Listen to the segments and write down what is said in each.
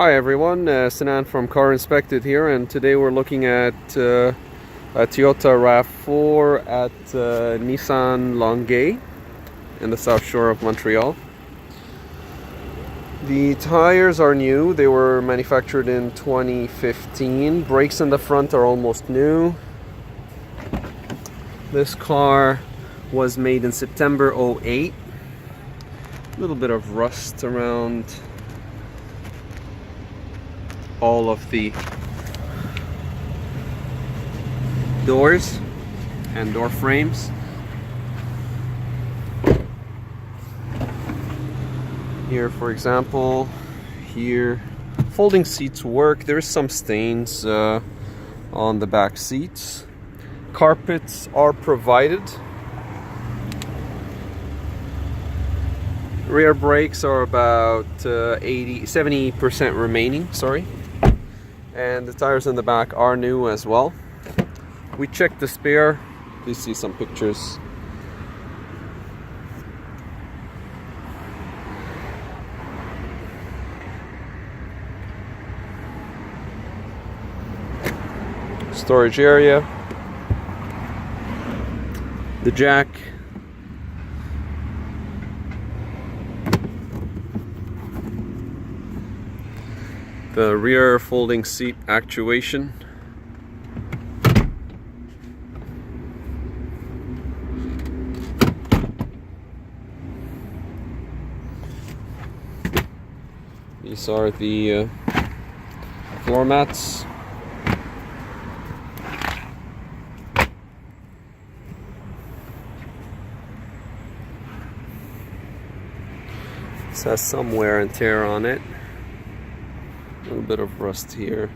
Hi everyone, Sinan from GetInspected here, and today we're looking at a Toyota Rav4 at Nissan Longueuil in the south shore of Montreal. The tires are new, they were manufactured in 2015. Brakes in the front are almost new. This car was made in September 08. A little bit of rust around all of the doors and door frames. Here, for example, here folding seats work. There's some stains on the back seats. Carpets are provided. Rear brakes are about 70% remaining, sorry. And the tires in the back are new as well. We checked the spare. Please see some pictures. Storage area. The jack. The rear folding seat actuation. These are the floor mats. This has some wear and tear on it. A little bit of rust here.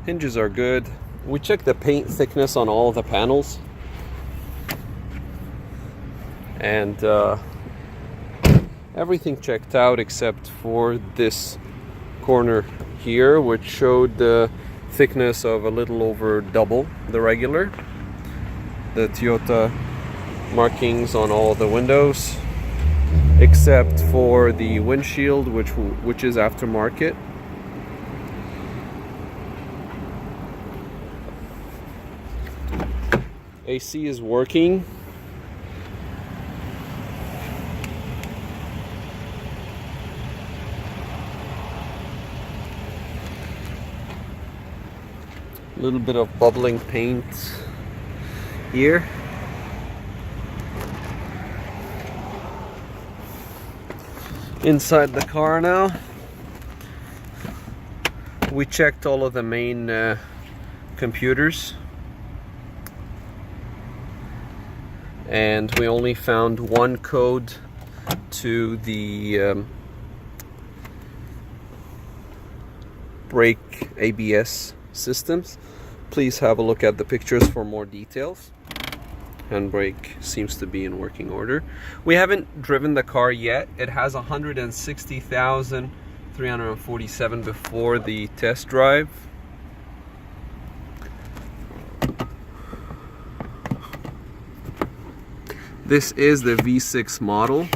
Hinges are good. We checked the paint thickness on all of the panels. And everything checked out except for this corner here, which showed the thickness of a little over double the regular. The Toyota markings on all the windows, except for the windshield, which is aftermarket. AC is working. A little bit of bubbling paint here. Inside the car now, we checked all of the main computers, and we only found one code to the brake ABS systems. Please have a look at the pictures for more details. Handbrake seems to be in working order. We haven't driven the car yet. It has 160,347 before the test drive. This is the V6 model,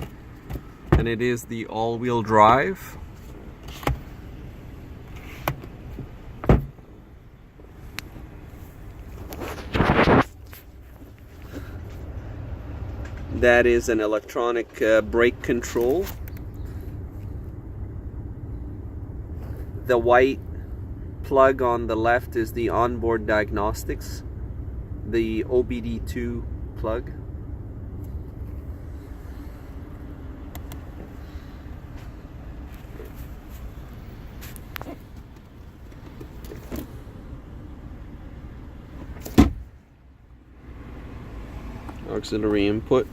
and it is the all-wheel drive. That is an electronic brake control. The white plug on the left is the onboard diagnostics, the OBD2 plug. Auxiliary input.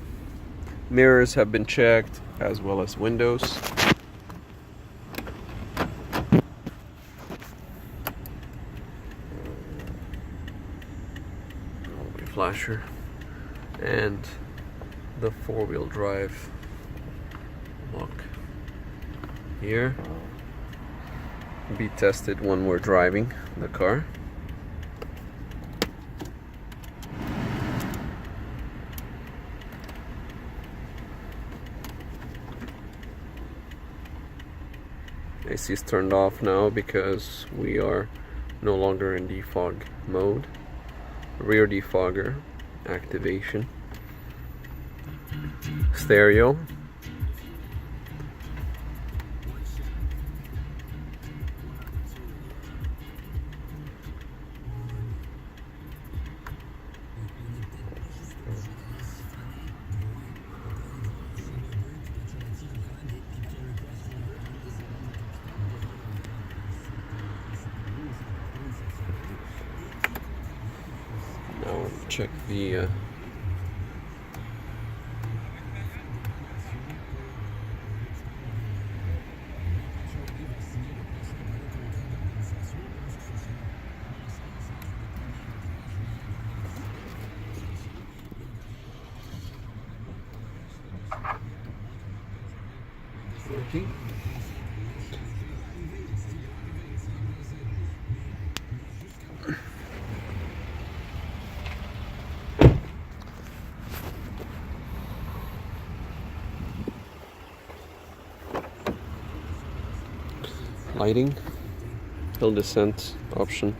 Mirrors have been checked, as well as windows. Flasher and the four-wheel drive lock here. Be tested when we're driving the car. AC is turned off now because we are no longer in defog mode. Rear defogger activation. Stereo. Now we'll check the okay. Lighting, hill descent option.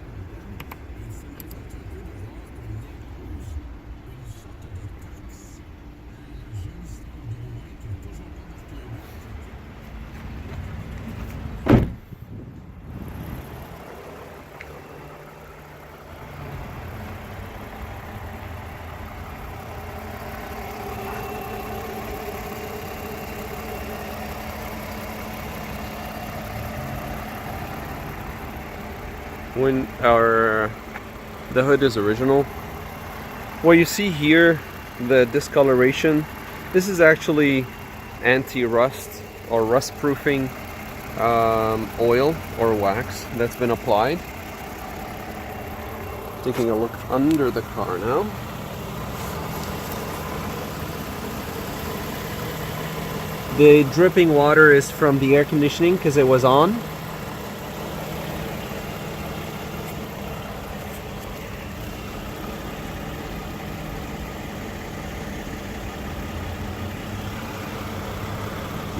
When the hood is original, what you see here, the discoloration, this is actually anti-rust or rust-proofing oil or wax that's been applied. Taking a look under the car now. The dripping water is from the air conditioning because it was on.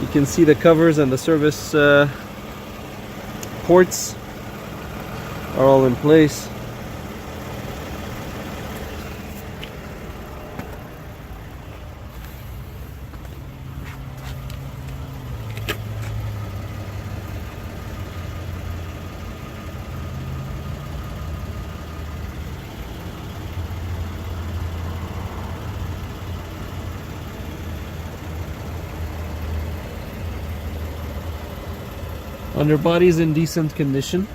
You can see the covers and the service ports are all in place. Underbody is in decent condition.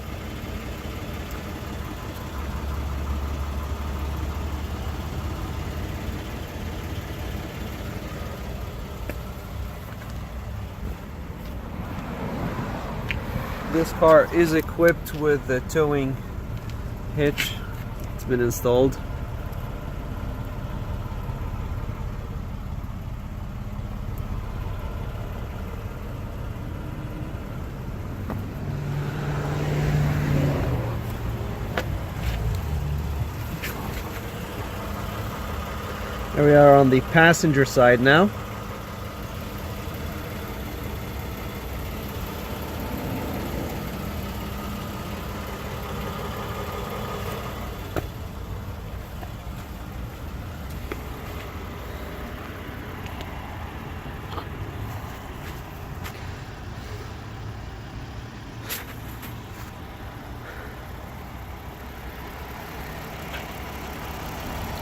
This car is equipped with the towing hitch. It's been installed. Here we are on the passenger side now.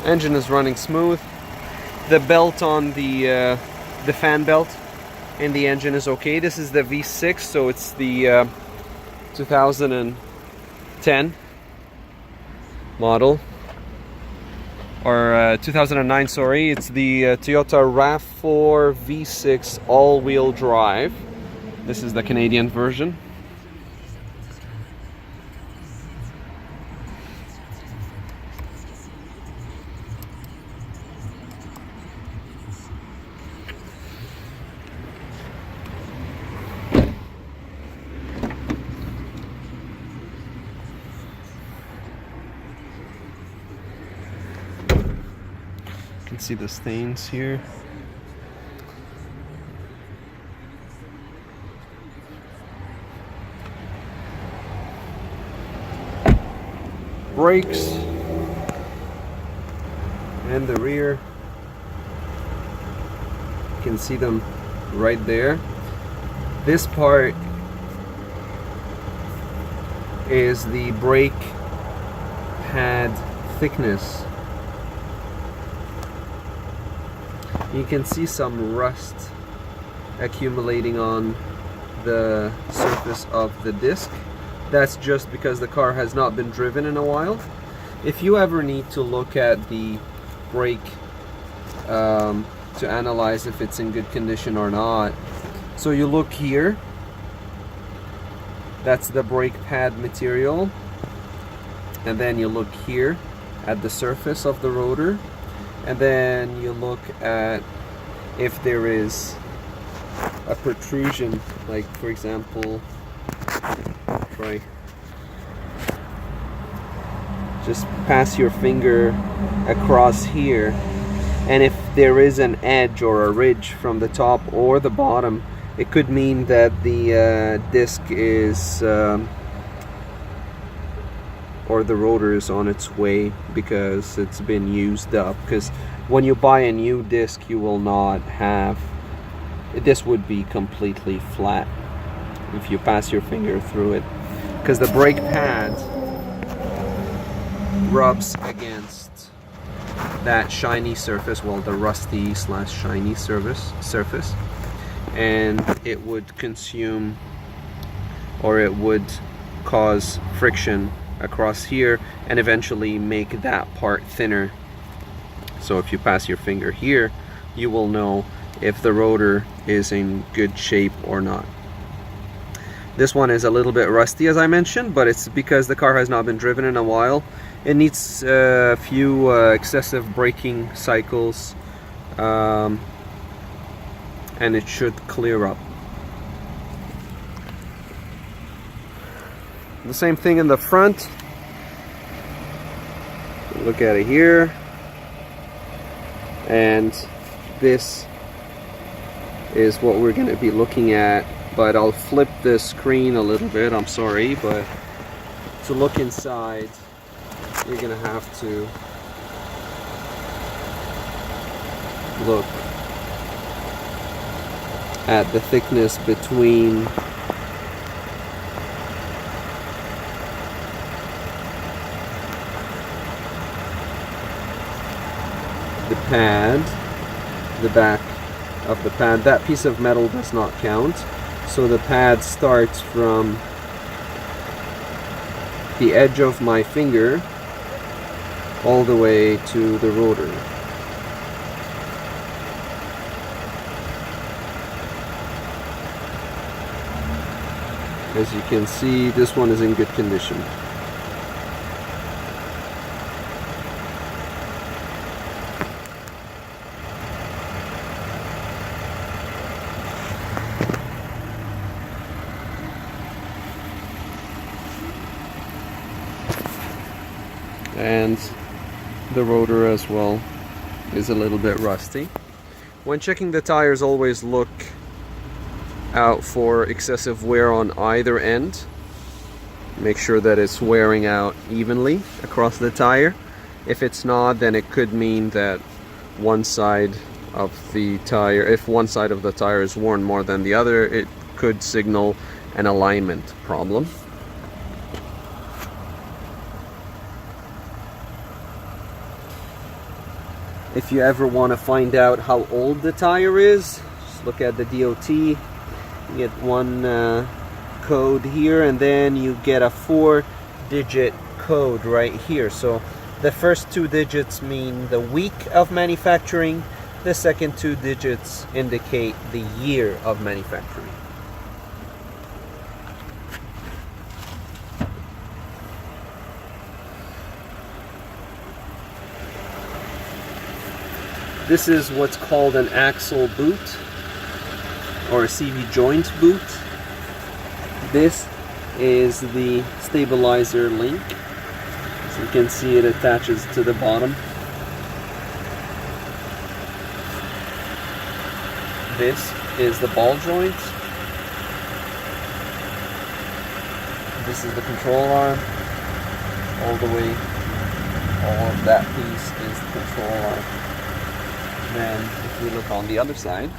Engine is running smooth. The belt on the fan belt in the engine is okay. This is the V6, so it's the 2010 model, or 2009, sorry. It's the Toyota Rav4 V6 all-wheel drive. This is the Canadian version. You can see the stains here. brakes and the rear. You can see them right there. This part is the brake pad thickness. You can see some rust accumulating on the surface of the disc. That's just because the car has not been driven in a while. If you ever need to look at the brake to analyze if it's in good condition or not, so you look here, that's the brake pad material, and then you look here at the surface of the rotor, and then you look at if there is a protrusion, like for example, try just pass your finger across here, and if there is an edge or a ridge from the top or the bottom, it could mean that the disc is or the rotor is on its way because it's been used up. Because when you buy a new disc, you will not have, this would be completely flat if you pass your finger through it, because the brake pad rubs against that shiny surface, well, the rusty slash shiny surface, and it would consume, or it would cause friction across here and eventually make that part thinner. So if you pass your finger here, you will know if the rotor is in good shape or not. This one is a little bit rusty, as I mentioned, but it's because the car has not been driven in a while. It needs a few excessive braking cycles, and it should clear up. The same thing in the front. Look at it here, and this is what we're going to be looking at, but I'll flip the screen a little bit, I'm sorry, but to look inside you're going to have to look at the thickness between the pad, the back of the pad. That piece of metal does not count. So the pad starts from the edge of my finger all the way to the rotor. As you can see, this one is in good condition. And the rotor as well is a little bit rusty. When checking the tires, always look out for excessive wear on either end. Make sure that it's wearing out evenly across the tire. If it's not, then it could mean that one side of the tire, if one side of the tire is worn more than the other, it could signal an alignment problem. If you ever want to find out how old the tire is, just look at the DOT. You get one code here, and then you get a 4-digit code right here. So the first 2 digits mean the week of manufacturing. The second 2 digits indicate the year of manufacturing. This is what's called an axle boot, or a CV joint boot. This is the stabilizer link. So you can see it attaches to the bottom. This is the ball joint. This is the control arm. all the way. All of that piece is the control arm. Then if we look on the other side,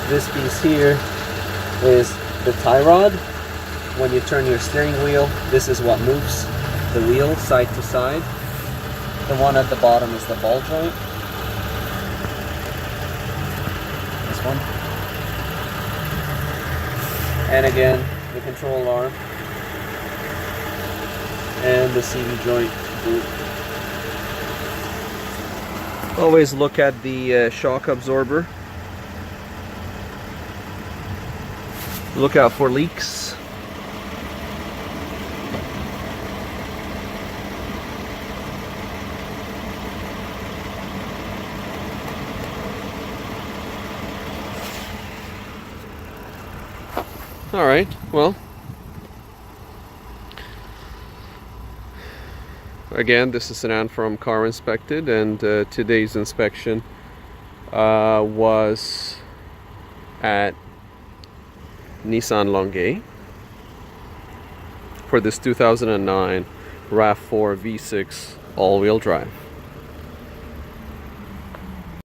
this piece here is the tie rod. When you turn your steering wheel, this is what moves the wheel side to side. The one at the bottom is the ball joint. This one. And again, the control arm and the CV joint boot. Always look at the shock absorber. Look out for leaks. All right, well, again, this is Sinan from GetInspected, and today's inspection was at Nissan Longueuil for this 2009 Rav4 V6 all-wheel drive.